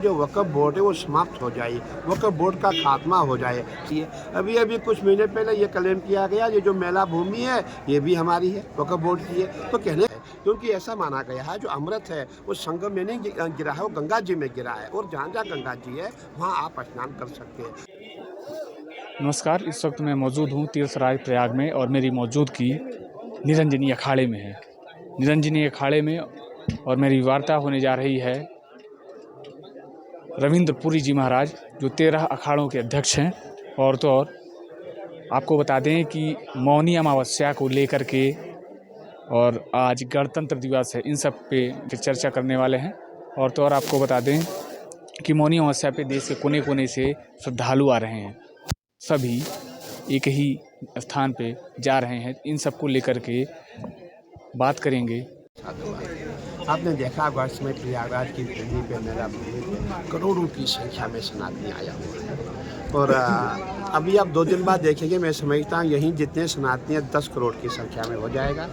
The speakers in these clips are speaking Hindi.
जो वक्फ बोर्ड है वो समाप्त हो जाए, वक्फ बोर्ड का खात्मा हो जाए। अभी अभी कुछ महीने पहले ये क्लेम किया गया ये जो मेला भूमि है ये भी हमारी है, वक्फ बोर्ड की है। तो कहने क्योंकि ऐसा माना गया है जो अमृत है वो संगम में नहीं गिरा है, वो गंगा जी में गिरा है, और जहाँ जहाँ गंगा जी है वहाँ आप स्नान कर सकते हैं। नमस्कार, इस वक्त मैं मौजूद हूँ तीर्थराज प्रयाग में और मेरी मौजूदगी निरंजनी अखाड़े में है। निरंजनी अखाड़े में और मेरी वार्ता होने जा रही है रविंद्र पुरी जी महाराज, जो 13 अखाड़ों के अध्यक्ष हैं। और तो और आपको बता दें कि मौनी अमावस्या को लेकर के और आज गणतंत्र दिवस है, इन सब पे चर्चा करने वाले हैं। और तो और आपको बता दें कि मौनी अमावस्या पे देश के कोने कोने से श्रद्धालु आ रहे हैं, सभी एक ही स्थान पे जा रहे हैं। इन सब को लेकर के बात करेंगे। आपने देखा वर्ष में प्रयागराज की भूमि पे मेला भूमि पे करोड़ों की संख्या में सनातनी आया हुआ है, और अभी आप 2 दिन बाद देखेंगे, मैं समझता हूँ यहीं जितने सनातनी हैं 10 करोड़ की संख्या में हो जाएगा।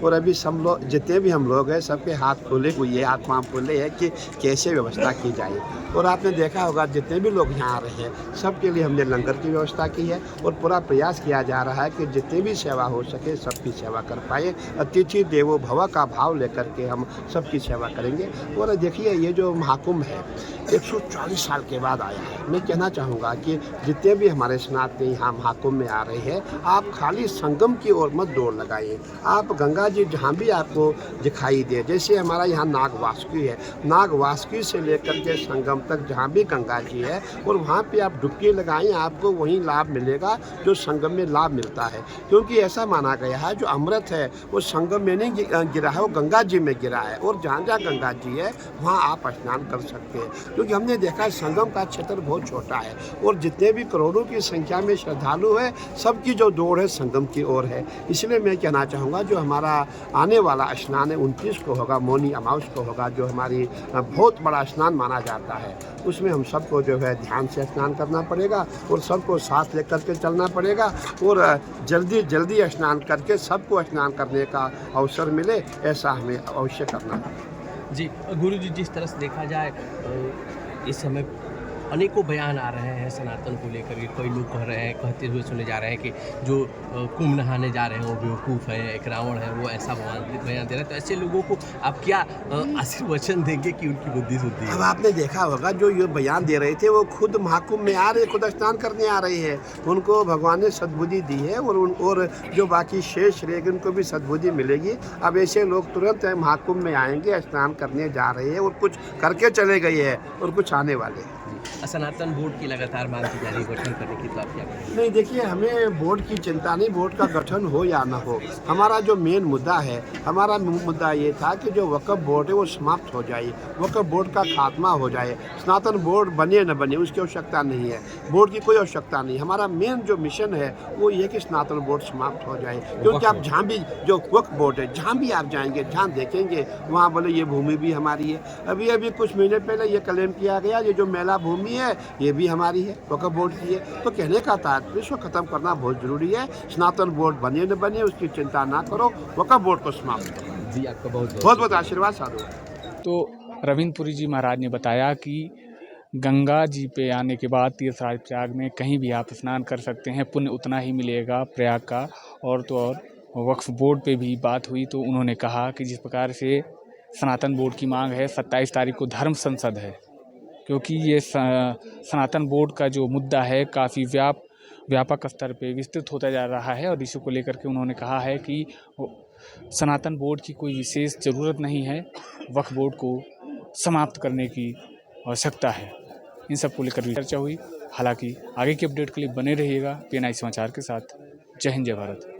और अभी सब लोग जितने भी हम लोग हैं सबके हाथ खुले हुए, हाथ पाँव खुले हैं कि कैसे व्यवस्था की जाए। और आपने देखा होगा जितने भी लोग यहाँ आ रहे हैं सबके लिए हमने लंगर की व्यवस्था की है, और पूरा प्रयास किया जा रहा है कि जितनी भी सेवा हो सके सबकी सेवा कर पाए। अतिथि देवो भव का भाव लेकर के हम सबकी सेवा करेंगे। और देखिए ये जो महाकुंभ है 140 साल के बाद आया है। मैं कहना चाहूँगा कि जितने भी हमारे स्नातनी यहाँ महाकुंभ में आ रहे हैं, आप खाली संगम की ओर मत दौड़ लगाइए। आप गंगा जी जहाँ भी आपको दिखाई दे, जैसे हमारा यहाँ नागवासुकी है, नागवासुकी से लेकर के संगम तक जहाँ भी गंगा जी है, और वहाँ पे आप डुबकी लगाएं, आपको वही लाभ मिलेगा जो संगम में लाभ मिलता है। क्योंकि ऐसा माना गया है जो अमृत है वो संगम में नहीं गिरा है, वो गंगा जी में गिरा है, और जहाँ जहाँ गंगा जी है वहाँ आप स्नान कर सकते हैं। क्योंकि हमने देखा है संगम का क्षेत्र बहुत छोटा है, और जितने भी करोड़ों की संख्या में श्रद्धालु है सबकी जो दौड़ है संगम की ओर है। इसलिए मैं कहना चाहूँगा जो हमारा आने वाला स्नान है 29 को होगा, मौनी अमावस्या को होगा, जो हमारी बहुत बड़ा स्नान माना जाता है, उसमें हम सबको जो है ध्यान से स्नान करना पड़ेगा, और सबको साथ लेकर के चलना पड़ेगा, और जल्दी जल्दी स्नान करके सबको स्नान करने का अवसर मिले, ऐसा हमें अवश्य करना है। जी गुरु जी, जिस तरह से देखा जाए इस समय अनेकों बयान आ रहे हैं सनातन को लेकर के। कई लोग कह रहे हैं, कहते हुए सुने जा रहे हैं कि जो कुंभ नहाने जा रहे हैं वो बेवकूफ़ है, एक रावण है, वो ऐसा बयान दे रहे हैं। तो ऐसे लोगों को आप क्या आशीर्वचन देंगे कि उनकी बुद्धि शुद्धि है? अब आपने देखा होगा जो ये बयान दे रहे थे वो खुद महाकुंभ में आ रहे, खुद स्नान करने आ रहे हैं, उनको भगवान ने सद्बुद्धि दी है, और जो बाकी शेष रहेगी उनको भी सद्बुद्धि मिलेगी। अब ऐसे लोग तुरंत महाकुंभ में आएंगे, स्नान करने जा रहे हैं, और कुछ करके चले गए हैं और कुछ आने वाले हैं। सनातन बोर्ड की लगातार मांग की जा रही है गठन करने की, तो आप क्या करेंगे? नहीं, देखिए हमें बोर्ड की चिंता नहीं, बोर्ड का गठन हो या ना हो। हमारा जो मेन मुद्दा है, हमारा मुद्दा ये था कि जो वक्फ बोर्ड है वो समाप्त हो जाए, वक्फ बोर्ड का खात्मा हो जाए। सनातन बोर्ड बने न बने उसकी आवश्यकता नहीं है, बोर्ड की कोई आवश्यकता नहीं। हमारा मेन जो मिशन है वो ये कि सनातन बोर्ड समाप्त हो जाए। क्योंकि आप जहाँ भी जो वक्फ बोर्ड है जहाँ भी आप जाएंगे, जहाँ देखेंगे वहाँ बोले ये भूमि भी हमारी है। अभी अभी कुछ महीने पहले ये क्लेम किया गया ये जो मेला भूमि है ये भी हमारी है, वक्फ बोर्ड की है। तो कहने का तात्पर्य इसको खत्म करना बहुत जरूरी है। सनातन बोर्ड बने न बने उसकी चिंता ना करो, वक्फ बोर्ड को समाप्त करो। जी आपका बहुत बहुत आशीर्वाद साधु। तो रविंद्र पुरी जी महाराज ने बताया कि गंगा जी पे आने के बाद तीर्थराज प्रयाग में कहीं भी आप स्नान कर सकते हैं, पुण्य उतना ही मिलेगा प्रयाग का। और तो और वक्फ बोर्ड पे भी बात हुई तो उन्होंने कहा कि जिस प्रकार से सनातन बोर्ड की मांग है, 27 तारीख को धर्म संसद है, क्योंकि ये सनातन बोर्ड का जो मुद्दा है काफ़ी व्यापक स्तर पे विस्तृत होता जा रहा है। और इसी को लेकर के उन्होंने कहा है कि सनातन बोर्ड की कोई विशेष ज़रूरत नहीं है, वक्फ बोर्ड को समाप्त करने की आवश्यकता है। इन सब को लेकर भी चर्चा हुई। हालांकि आगे की अपडेट के लिए बने रहिएगा PNI समाचार के साथ। जय हिंद, जय भारत।